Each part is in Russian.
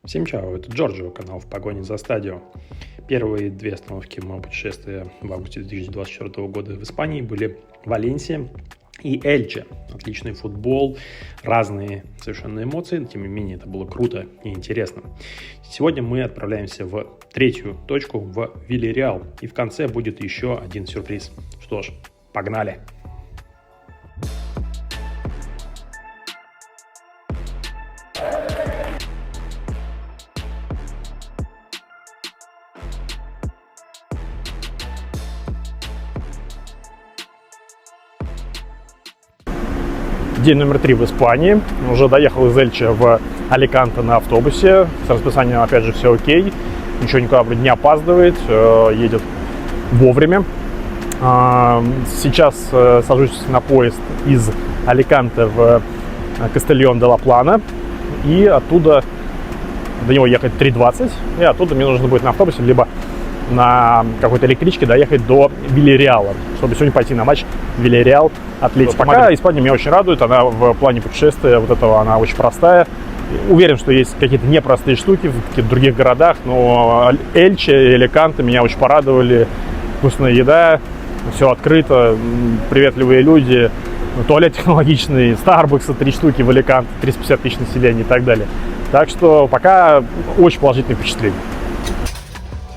Всем чао, это Джорджио, канал «В погоне за стадио». Первые две остановки моего путешествия в августе 2024 года в Испании были Валенсия и Эльче. Отличный футбол, разные совершенно эмоции, но тем не менее это было круто и интересно. Сегодня мы отправляемся в третью точку, в Вильяреал, и в конце будет еще один сюрприз. Что ж, погнали! День номер 3 в Испании. Уже доехал из Эльче в Аликанте на автобусе. С расписанием, опять же, все окей. Ничего никуда не опаздывает. Едет вовремя. Сейчас сажусь на поезд из Аликанте в Кастельон де ла Плана. И оттуда до него ехать 3:20. И оттуда мне нужно будет на автобусе, либо на какой-то электричке доехать до Вильяреала, чтобы сегодня пойти на матч Вильяреал Атлетико. Пока Испания меня очень радует, она в плане путешествия вот этого, она очень простая. Уверен, что есть какие-то непростые штуки в каких-то других городах, но Эльче и Аликанте меня очень порадовали. Вкусная еда, все открыто, приветливые люди, туалет технологичный, Starbucks 3 штуки в Аликанте, 350 тысяч населения и так далее. Так что пока очень положительные впечатления.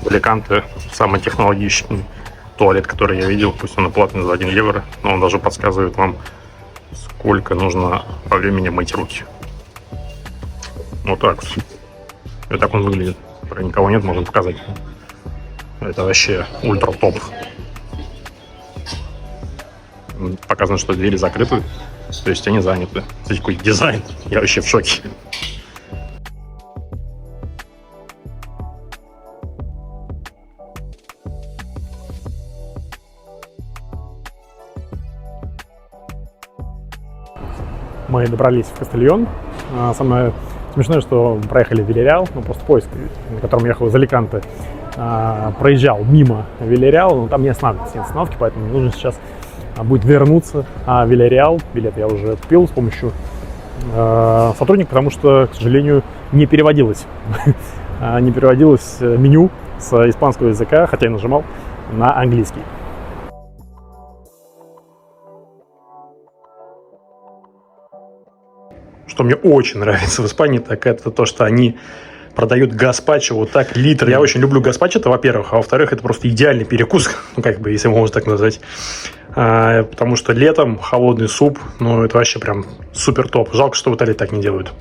В Аликанте самый технологичный туалет, который я видел, пусть он и платный за 1 евро, но он даже подсказывает вам, сколько нужно по времени мыть руки. Вот так вот. И так он выглядит. Про никого нет, можно показать. Это вообще ультра топ. Показано, что двери закрыты, то есть они заняты. Смотрите, какой дизайн. Я вообще в шоке. Мы добрались в Кастельон. Самое смешное, что проехали Вильяреал, просто поезд, на котором ехал из Аликанте, проезжал мимо Вильяреала, но там не останавливались остановки, поэтому мне нужно сейчас будет вернуться в Вильяреал. Билет я уже купил с помощью сотрудника, потому что, к сожалению, не переводилось меню с испанского языка, хотя я нажимал на английский. Что мне очень нравится в Испании, так это то, что они продают гаспачо вот так литры. Я очень люблю гаспачо, это во-первых, а во-вторых, это просто идеальный перекус, если можно так назвать. Потому что летом холодный суп, это вообще прям супер топ. Жалко, что в Италии так не делают.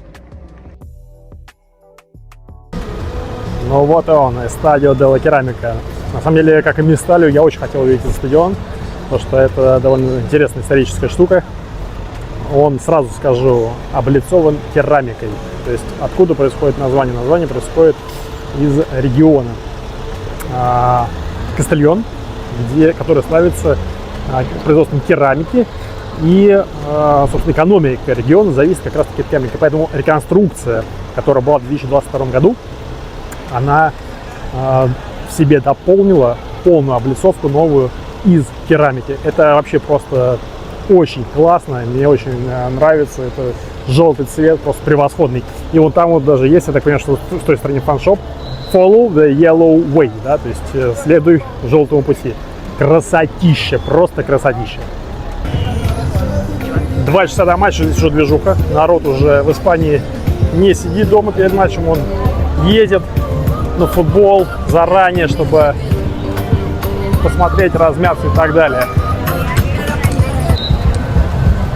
Ну вот и он, Эстадио де ла Керамика. На самом деле, как и Месталью, я очень хотел увидеть этот стадион, потому что это довольно интересная историческая штука. Он, сразу скажу, облицован керамикой. То есть откуда происходит название? Название происходит из региона Кастельон, который славится производством керамики. И, собственно, экономика региона зависит как раз-таки от керамики. Поэтому реконструкция, которая была в 2022 году, она в себе дополнила полную облицовку новую из керамики. Это вообще просто очень классно, мне очень нравится, это желтый цвет, просто превосходный. И вот там вот даже есть, я так понимаю, что в той стороне фаншоп, follow the yellow way, да, то есть следуй желтому пути. Красотища, просто красотища. 2 часа до матча, здесь уже движуха, народ уже в Испании не сидит дома перед матчем, он едет на футбол заранее, чтобы посмотреть, размяться и так далее.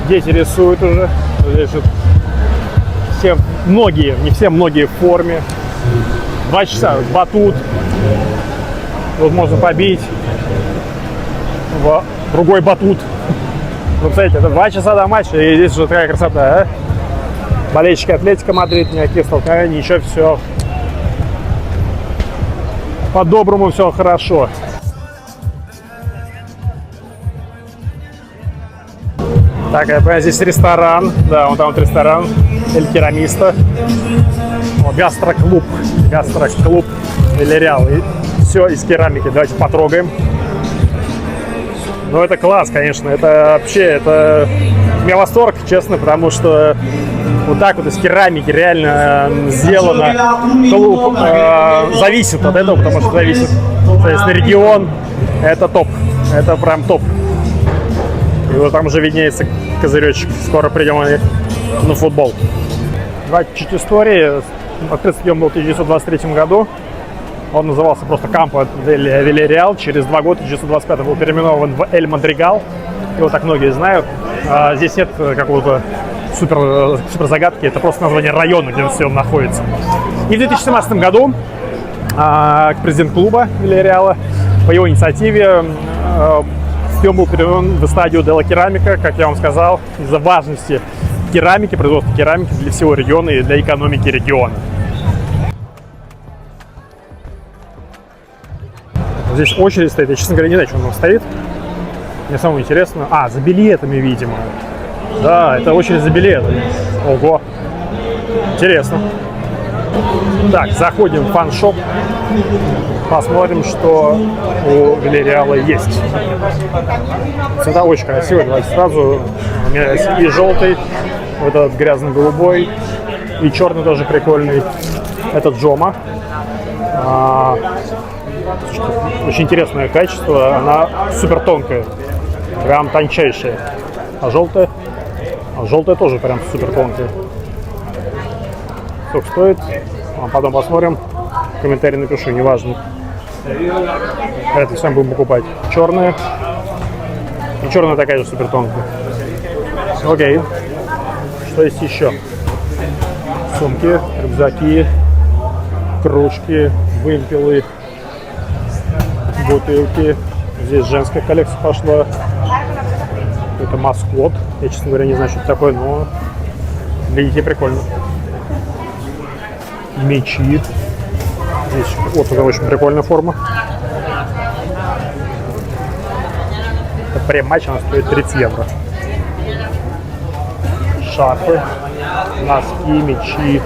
Дети рисуют уже. Здесь вот многие в форме. 2 часа батут. Тут можно побить в другой батут. Вот, смотрите, это 2 часа до матча, и здесь уже такая красота, а? Болельщики Атлетико Мадрид, никаких столкновений, ничего, все по-доброму, все хорошо. Так, я понимаю, здесь ресторан, да, вон там вот ресторан, Эль Керамиста, гастроклуб Вильяреал, и все из керамики, давайте потрогаем. Ну, это класс, конечно, это вообще, это у меня восторг, честно, потому что Вот так вот из керамики реально сделано. Клуб зависит от этого, потому что зависит, соответственно, регион. Это топ. Это прям топ. И вот там уже виднеется козыречек. Скоро придем на футбол. Давайте чуть истории. Открыт стадион был в 1923 году. Он назывался просто Кампо дель Вильяреал. Через 2 года, в 1925 был переименован в Эль Мадригал. Его так многие знают. Здесь нет какого-то супер загадки. Это просто название района, где все находится. И в 2017 году президент клуба Вильяреала по его инициативе стадион был переведен в стадию Делла Керамика, как я вам сказал, из-за важности керамики, производства керамики для всего региона и для экономики региона. Здесь очередь стоит. Я, честно говоря, не знаю, что он стоит. Мне самое интересно. За билетами, видимо. Да, это очередь за билетами. Ого. Интересно. Так, заходим в фан-шоп. Посмотрим, что у Вильяреала есть. Цвета очень красивые. Давайте сразу. У меня есть и желтый, вот этот грязно-голубой, и черный тоже прикольный. Это Джома. Очень интересное качество. Она супер тонкая. Прям тончайшая. А желтая тоже прям супер тонкая. Сколько стоит? Потом посмотрим. В комментарии напишу, неважно. Это сам будем покупать. Черная. И черная такая же супер тонкая. Окей. Что есть еще? Сумки, рюкзаки, кружки, вымпелы, бутылки. Здесь женская коллекция пошла. Это маскот. Я, честно говоря, не знаю, что это такое, но для детей прикольно. Мечи. Здесь вот это очень прикольная форма. Это прем-матч, она стоит 30 евро. Шарфы, носки, мечи,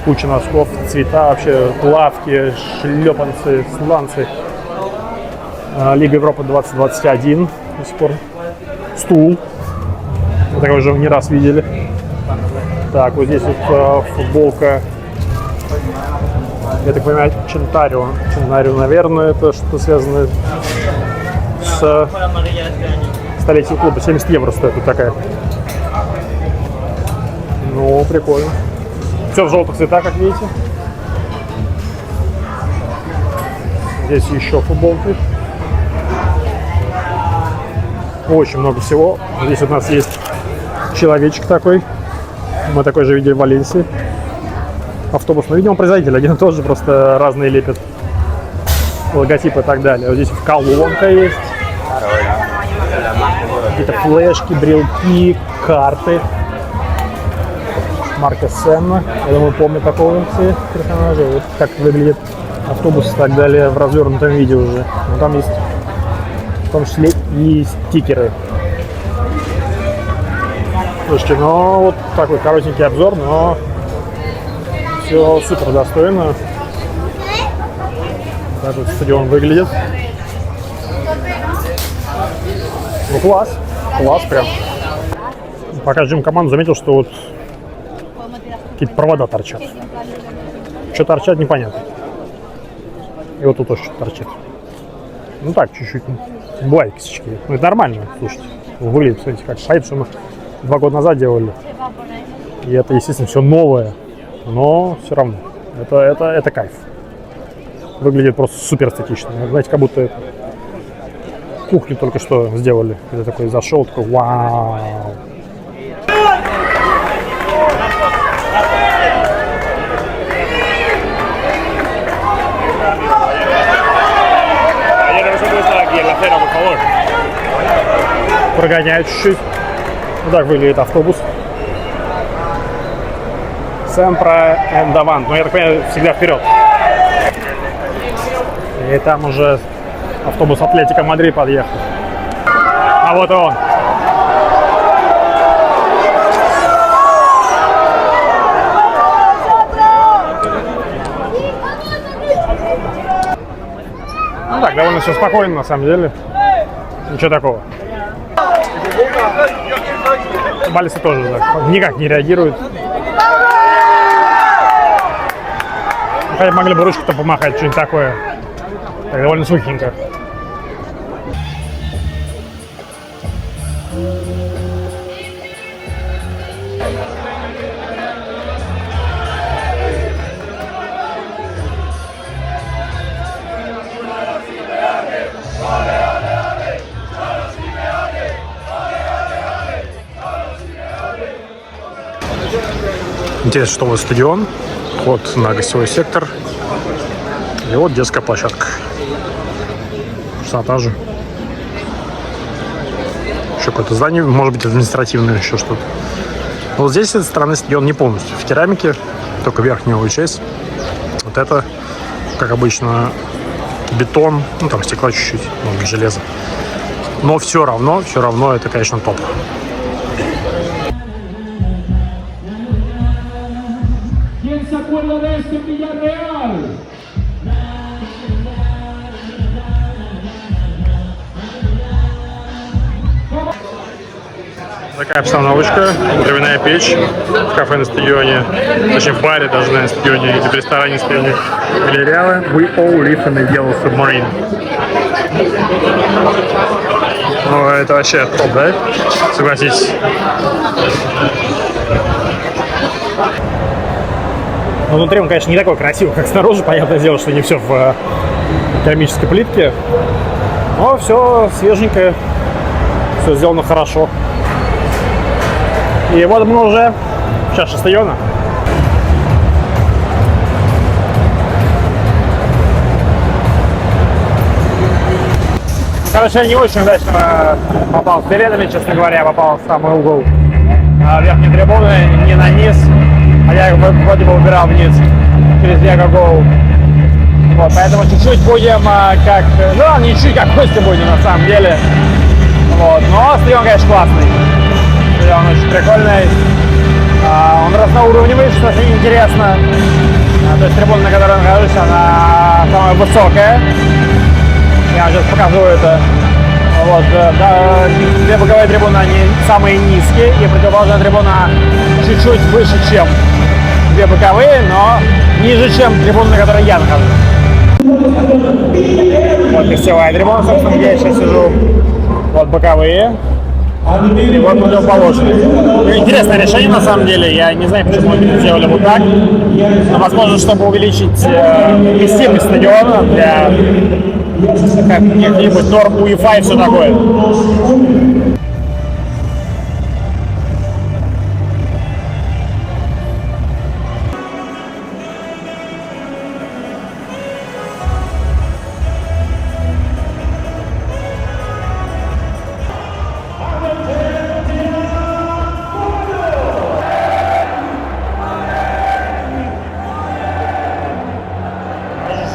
куча носков, цвета, вообще плавки, шлепанцы, сланцы. Лига Европы 2021 до сих пор. Стул. Мы такой уже не раз видели. Так, вот здесь вот футболка. Я так понимаю, Чентарио. Чентарио, наверное, это что-то связано с столетием клуба. 70 евро стоит вот такая. Ну, прикольно. Все в желтых цветах, как видите. Здесь еще футболки. Очень много всего. Здесь у нас есть человечек такой. Мы такой же видели в Валенсии. Автобус. Но, видимо, производитель один и тот же, просто разные лепят логотипы и так далее. Вот здесь колонка есть. Какие-то флешки, брелки, карты. Марка Сенна. Я думаю, помню такого все персонажа. Вот как выглядит автобус и так далее в развернутом виде уже. Но там есть в том числе и стикеры. Слушайте, ну вот такой коротенький обзор, но все супер достойно. Так вот стадион выглядит. Ну класс, класс прям. Пока ждем команду, заметил, что вот какие-то провода торчат. Что торчат, непонятно. И вот тут тоже что-то торчит. Ну так, чуть-чуть. Бывают косячки. Ну это нормально, слушайте. Выглядит, смотрите, как шайб, что мы 2 года назад делали. И это, естественно, все новое. Но все равно. Это кайф. Выглядит просто супер эстетично. Знаете, как будто кухню только что сделали. Я такой зашел, такой вау. Прогоняют чуть-чуть. Вот так выглядит автобус. Sempre endavant. Но я так понимаю, всегда вперед. И там уже автобус Атлетико Мадрид подъехал. А вот и он. Ну так, довольно все спокойно на самом деле. Ничего такого. Балисы тоже так, никак не реагируют. Хотя могли бы ручку-то помахать, что-нибудь такое. Так, довольно сухенько. Интересно, что вот стадион, вход на гостевой сектор, и вот детская площадка. Что та же. Еще какое-то здание, может быть, административное, еще что-то. Вот здесь, с этой стороны, стадион не полностью в керамике, только верхняя его часть. Вот это, как обычно, бетон, ну там стекла чуть-чуть, может быть, железо. Но все равно это, конечно, топ. Такая обстановочка, дровяная печь в кафе на стадионе, точнее в баре даже на стадионе, или в ресторане на стадионе Вильярреала. We all live in a yellow submarine. Ну, это вообще топ, да? Согласитесь. Ну, внутри он, конечно, не такой красивый, как снаружи. Понятное дело, что не все в керамической плитке. Но все свеженькое, все сделано хорошо. И вот мы уже в чаше стадиона. Короче, я не очень удачно попал с билетами, честно говоря, попал в самый угол верхней трибуны, не на низ. А я вроде бы убирал вниз через Лего Гоу. Вот, поэтому чуть-чуть будем как... Ну, не чуть-чуть, как гости будем на самом деле. Вот, но стадион, конечно, классный. Он очень прикольный. Он разноуровневый, что очень интересно. То есть трибуна, на которой я нахожусь, она самая высокая. Я вам сейчас покажу это. Вот, да, две боковые трибуны, они самые низкие, и противоположная трибуна чуть-чуть выше, чем две боковые, но ниже, чем трибуна, на которой я нахожусь. Вот гостевая трибуна, собственно, где я сейчас сижу. Вот боковые. И вот противоположные. Интересное решение, на самом деле. Я не знаю, почему они сделали вот так. Но, возможно, чтобы увеличить вместимость стадиона для каких-нибудь норм УЕФА и все такое.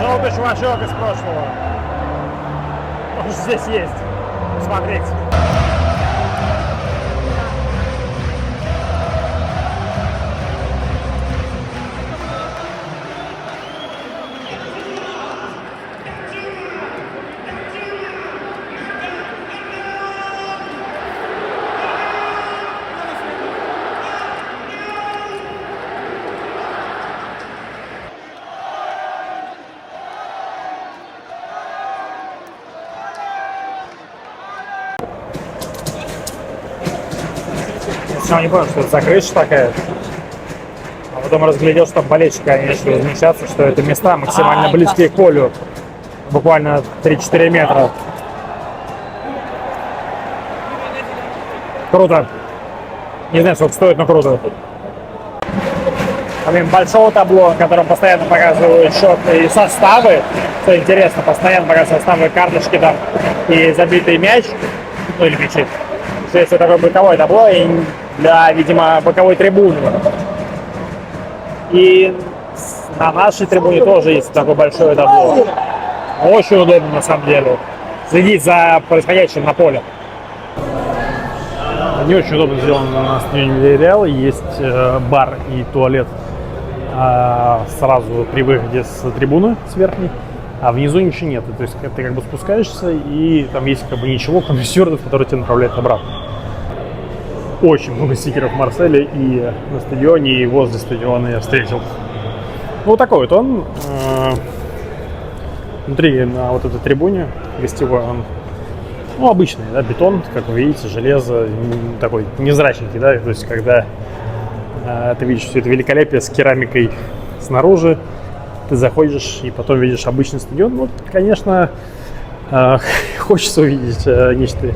Желтый чувачок из прошлого. Он здесь есть. Смотрите. Я не понял, что это за крыша такая. А потом разглядел, что там болельщики, они начали размещаться, что это места максимально близкие к полю. Буквально 3-4 метра. Круто. Не знаю, сколько стоит, но круто. Помимо большого табло, на котором постоянно показывают счет и составы, что интересно, постоянно показывают составы, карточки там и забитый мяч, ну или мячи. Есть вот такое боковое табло и для, видимо, боковой трибуны. И на нашей трибуне тоже есть такое большое табло. Очень удобно, на самом деле, следить за происходящим на поле. Не очень удобно сделано на стадионе Вильярреала. Есть бар и туалет сразу при выходе с трибуны, с верхней. А внизу ничего нет. То есть ты как бы спускаешься, и там есть как бы ничего, кроме стюардов, которые тебя направляют обратно. Очень много стикеров в Марселе и на стадионе, и возле стадиона я встретил. вот такой вот он. Внутри на вот этой трибуне гостевой он, ну, обычный, да, бетон, как вы видите, железо, такой невзрачненький, да, то есть когда ты видишь все это великолепие с керамикой снаружи, ты заходишь и потом видишь обычный стадион, ну, конечно, хочется увидеть нечто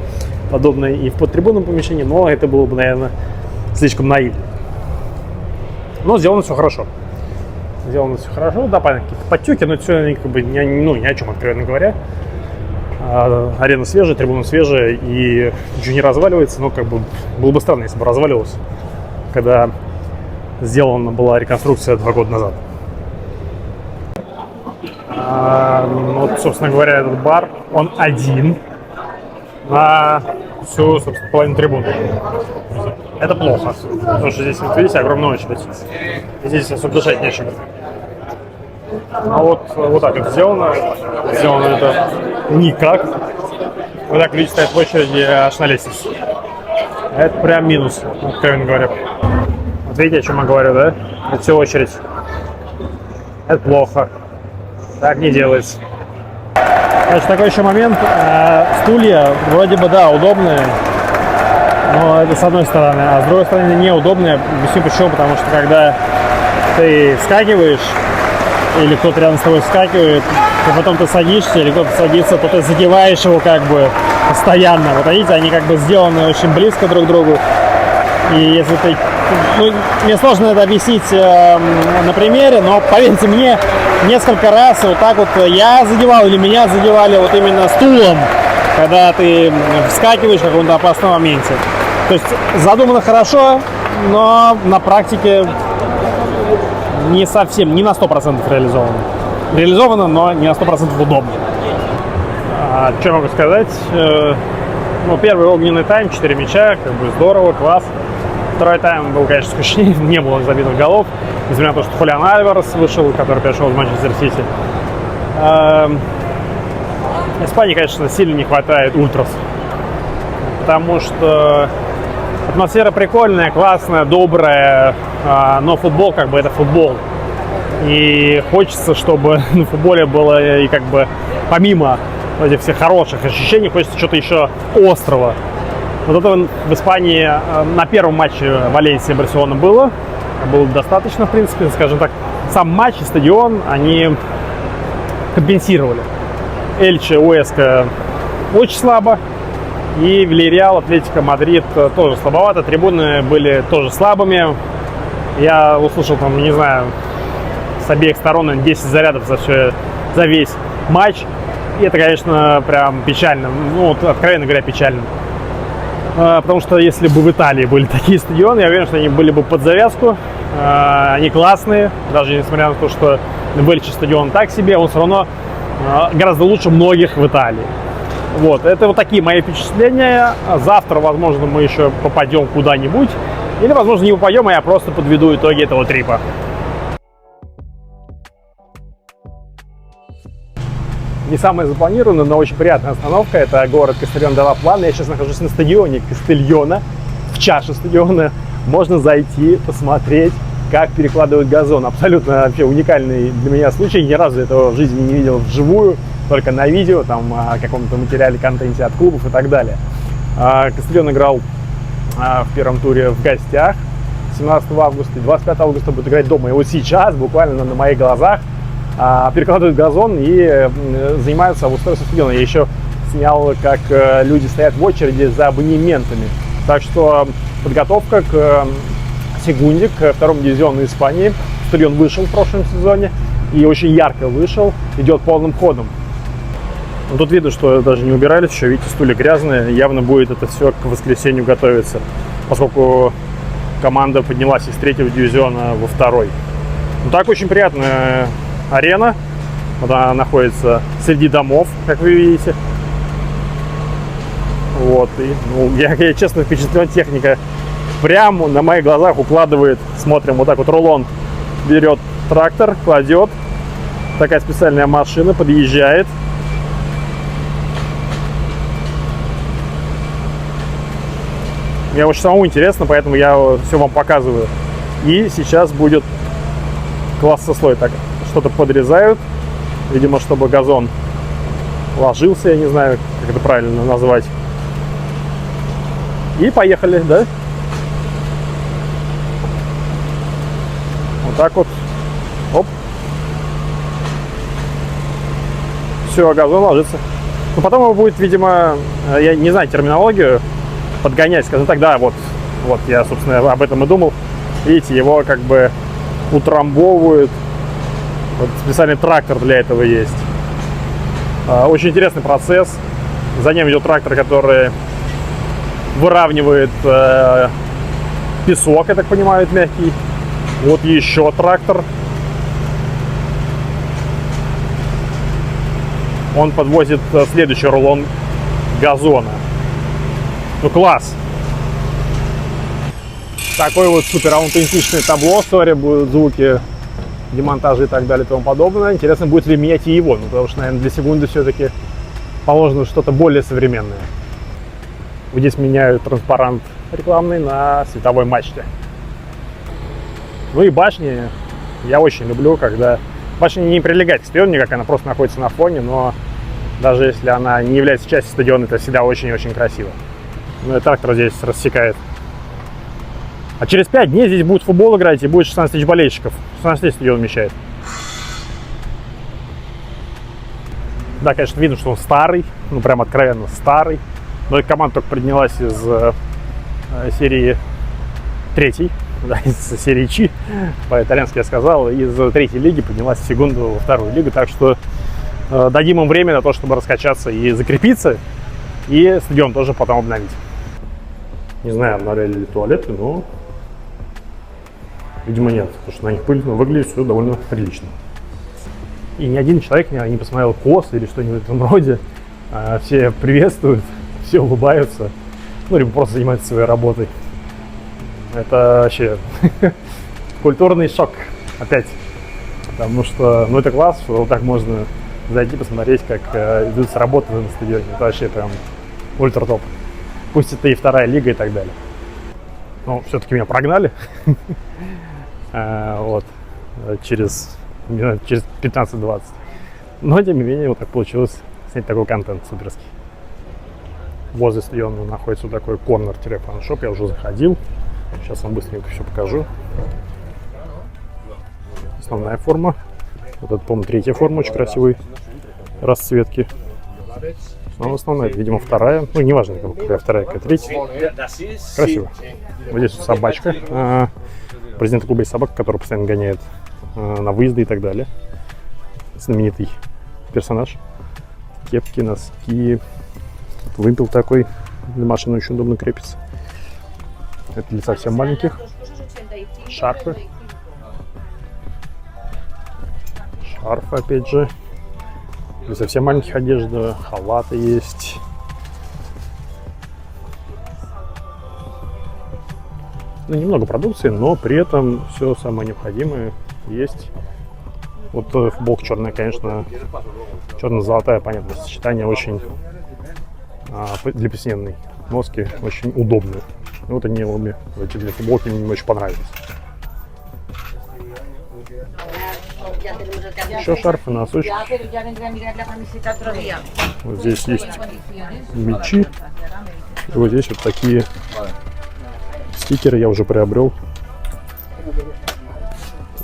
подобное и в подтрибунном помещении, но это было бы, наверное, слишком наивно. Но сделано все хорошо. Сделано все хорошо, да, понятно, какие-то подтеки, но все как бы ни о чем, откровенно говоря. Арена свежая, трибуна свежая и ничего не разваливается, но как бы было бы странно, если бы разваливалось, когда сделана была реконструкция 2 года назад. Вот, собственно говоря, этот бар, он один на всю, собственно, половину трибуны. Это плохо, потому что здесь, вот видите, огромная очередь. Здесь особо дышать нечем. А вот так это сделано. Сделано это никак. Вот так люди стоят в очереди аж на лестнице. Это прям минус, откровенно говоря. Вот видите, о чем я говорю, да? Это все очередь. Это плохо. Так не делается. Значит, такой еще момент. Стулья вроде бы, да, удобные. Но это с одной стороны. А с другой стороны неудобные. Объясню почему. Потому что когда ты вскакиваешь, или кто-то рядом с тобой вскакивает, и потом ты садишься, или кто-то садится, то ты задеваешь его как бы постоянно. Вот видите, они как бы сделаны очень близко друг к другу. И если ты... Ну, мне сложно это объяснить на примере, но поверьте мне, несколько раз вот так вот я задевал или меня задевали вот именно стулом, когда ты вскакиваешь в каком-то опасном моменте. То есть задумано хорошо, но на практике не совсем, не на 100% реализовано. Реализовано, но не на 100% удобно. Что могу сказать? Ну, первый огненный тайм, 4 мяча, как бы здорово, класс. Второй тайм был, конечно, скучнее, не было забитых голов. Несмотря на то, что Хулиан Альварес вышел, который перешел в Манчестер Сити. Испании, конечно, сильно не хватает ультрас. Потому что атмосфера прикольная, классная, добрая, но футбол, как бы, это футбол. И хочется, чтобы на футболе было и как бы помимо этих всех хороших ощущений, хочется что-то еще острого. Вот этого в Испании на первом матче Валенсия-Барселона было достаточно, в принципе, скажем так. Сам матч и стадион, они компенсировали. Эльче, Уэска очень слабо. И Вильярреал, Атлетико Мадрид тоже слабовато. Трибуны были тоже слабыми. Я услышал там, не знаю, с обеих сторон 10 зарядов за весь матч. И это, конечно, прям печально. Ну, вот, откровенно говоря, печально. Потому что если бы в Италии были такие стадионы, я уверен, что они были бы под завязку. Они классные. Даже несмотря на то, что в Эльче стадион так себе, он все равно гораздо лучше многих в Италии. Вот, это вот такие мои впечатления. Завтра, возможно, мы еще попадем куда-нибудь. Или, возможно, не попадем, а я просто подведу итоги этого трипа. Не самая запланированная, но очень приятная остановка. Это город Кастельон-де-ла-Плана. Я сейчас нахожусь на стадионе Кастельона. В чаше стадиона можно зайти, посмотреть, как перекладывают газон. Абсолютно вообще уникальный для меня случай. Ни разу этого в жизни не видел вживую, только на видео, там, о каком-то материале, контенте от клубов и так далее. Кастельон играл в первом туре в гостях 17 августа и 25 августа будет играть дома. И вот сейчас, буквально на моих глазах, перекладывают газон и занимаются обустройством стадиона. Я еще снял, как люди стоят в очереди за абонементами. Так что подготовка к Сегунде, к второму дивизиону Испании. Стадион вышел в прошлом сезоне и очень ярко вышел, идет полным ходом. Но тут видно, что даже не убирались еще, видите, стулья грязные. Явно будет это все к воскресенью готовиться, поскольку команда поднялась из третьего дивизиона во второй. Ну, так очень приятная арена. Вот она находится среди домов, как вы видите. Вот, и ну, я честно впечатлен, техника прямо на моих глазах укладывает. Смотрим, вот так вот рулон берет трактор, кладет. Такая специальная машина подъезжает. Мне очень самому интересно, поэтому я все вам показываю. И сейчас будет классослой так что-то подрезают. Видимо, чтобы газон ложился, я не знаю, как это правильно назвать. И поехали, да? Вот так вот. Оп. Все, газон ложится. Но потом его будет, видимо, я не знаю терминологию, подгонять, скажем так, да, вот я, собственно, об этом и думал. Видите, его как бы утрамбовывают. Вот специальный трактор для этого есть. Очень интересный процесс. За ним идет трактор, который выравнивает песок, я так понимаю, мягкий. Вот еще трактор. Он подвозит следующий рулон газона. Ну, класс! Такой вот супер аутентичное табло, сори, будут звуки демонтажа и так далее и тому подобное. Интересно, будет ли менять и его, ну, потому что, наверное, для секунды все-таки положено что-то более современное. Вот здесь меняют транспарант рекламный на световой мачте. Ну и башни я очень люблю, когда башня не прилегает к стадиону никак, она просто находится на фоне, но даже если она не является частью стадиона, это всегда очень-очень красиво. Ну и трактор здесь рассекает. А через 5 дней здесь будет футбол играть и будет 16 тысяч болельщиков. 16 тысяч стадион вмещает. Да, конечно, видно, что он старый, ну прям откровенно старый. Но эта команда только поднялась из серии 3, да, из серии Чи, по-итальянски я сказал, из 3-й лиги поднялась в секунду во 2-ю лигу. Так что дадим им время на то, чтобы раскачаться и закрепиться, и стадион тоже потом обновить. Не знаю, обновляли ли туалеты, но, видимо, нет, потому что на них пыль, но выглядит все довольно прилично. И ни один человек не посмотрел косо или что-нибудь в этом роде. Все приветствуют, все улыбаются, ну, либо просто занимаются своей работой. Это вообще культурный шок опять, потому что, ну, это класс, что вот так можно зайти посмотреть, как ведутся работы на стадионе. Это вообще прям ультра топ. Пусть это и 2-я лига и так далее. Но все-таки меня прогнали. Вот. Через 15-20. Но, тем не менее, вот так получилось снять такой контент суперский. Возле стадиона находится вот такой корнер-фан-шоп. Я уже заходил. Сейчас вам быстренько все покажу. Основная форма. Вот это, по-моему, 3-я форма, очень красивой расцветки. Основная, видимо, 2-я. Ну, неважно, какая 2-я, какая 3-я. Красиво. Вот здесь вот собачка. Президент клуба из собак, который постоянно гоняет на выезды и так далее. Знаменитый персонаж. Кепки, носки. Вымпел такой. Для машины очень удобно крепится. Это для совсем маленьких. Шарфы. Шарфы, опять же. Для совсем маленьких одежда. Халаты есть. Ну, немного продукции, но при этом все самое необходимое есть. Вот футболка черная, конечно, черно-золотая, понятно, сочетание очень для повседневной носки очень удобные. Вот они обе эти для футболки мне очень понравились. Еще шарфы, носочки. Вот здесь есть мячи. И вот здесь вот такие стикеры я уже приобрел.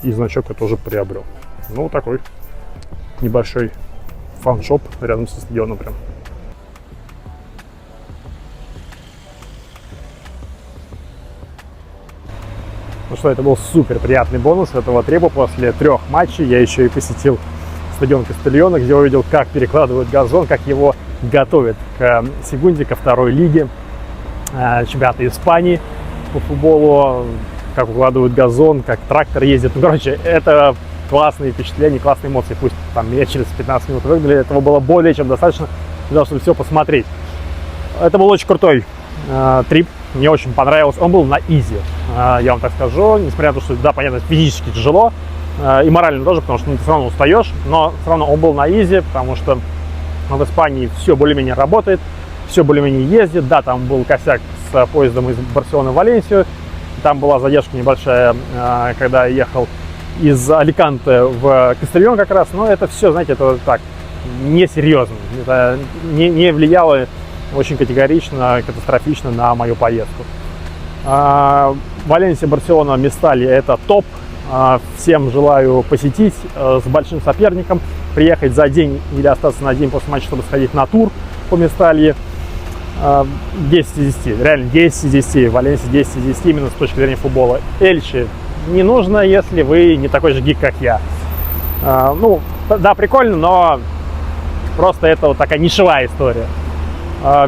И значок я тоже приобрел. Ну, вот такой небольшой фан-шоп рядом со стадионом прям. Ну что, это был супер приятный бонус этого триба. После 3 матчей я еще и посетил стадион Кастильона, где увидел, как перекладывают газон, как его готовят к секунде, ко 2-й лиге чемпионата Испании по футболу, как укладывают газон, как трактор ездит. Ну, короче, это классные впечатления, классные эмоции. Пусть там меня через 15 минут выгнали, этого было более чем достаточно для того, чтобы все посмотреть. Это был очень крутой трип, мне очень понравился. Он был на изи, я вам так скажу, несмотря на то, что, да, понятно, физически тяжело, и морально тоже, потому что ты все равно устаешь, но все равно он был на изи, потому что в Испании все более-менее работает, все более-менее ездит. Да, там был косяк с поездом из Барселоны в Валенсию, там была задержка небольшая, когда я ехал из Аликанте в Кастильон как раз, но это все, знаете, это так, несерьезно. Это не влияло очень категорично, катастрофично на мою поездку. Валенсия, Барселона, Местали — это топ. Всем желаю посетить с большим соперником, приехать за день или остаться на день после матча, чтобы сходить на тур по Месталье. 10 из 10, реально 10 из 10, Валенсия 10 из 10 именно с точки зрения футбола. Эльче не нужно, если вы не такой же гик, как я. Ну, да, прикольно, но просто это вот такая нишевая история.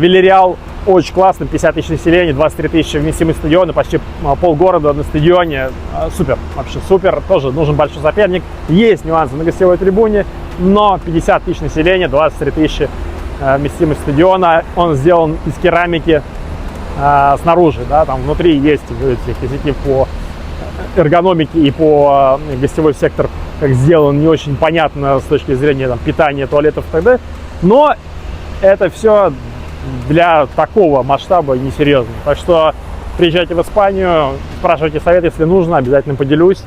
Вильяреал очень классно, 50 тысяч населения, 23 тысячи вместимый стадион, и почти полгорода на стадионе. Супер, вообще супер. Тоже нужен большой соперник. Есть нюансы на гостевой трибуне, но 50 тысяч населения, 23 тысячи вместимость стадиона. Он сделан из керамики снаружи, да, там внутри есть косяки по эргономике и по гостевой сектор, как сделан, не очень понятно с точки зрения там, питания, туалетов и так далее. Но это все для такого масштаба несерьезно. Так что приезжайте в Испанию, спрашивайте совет, если нужно, обязательно поделюсь.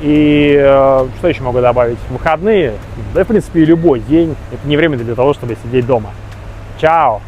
И что еще могу добавить? Выходные, да, в принципе, и любой день. Это не время для того, чтобы сидеть дома. Чао!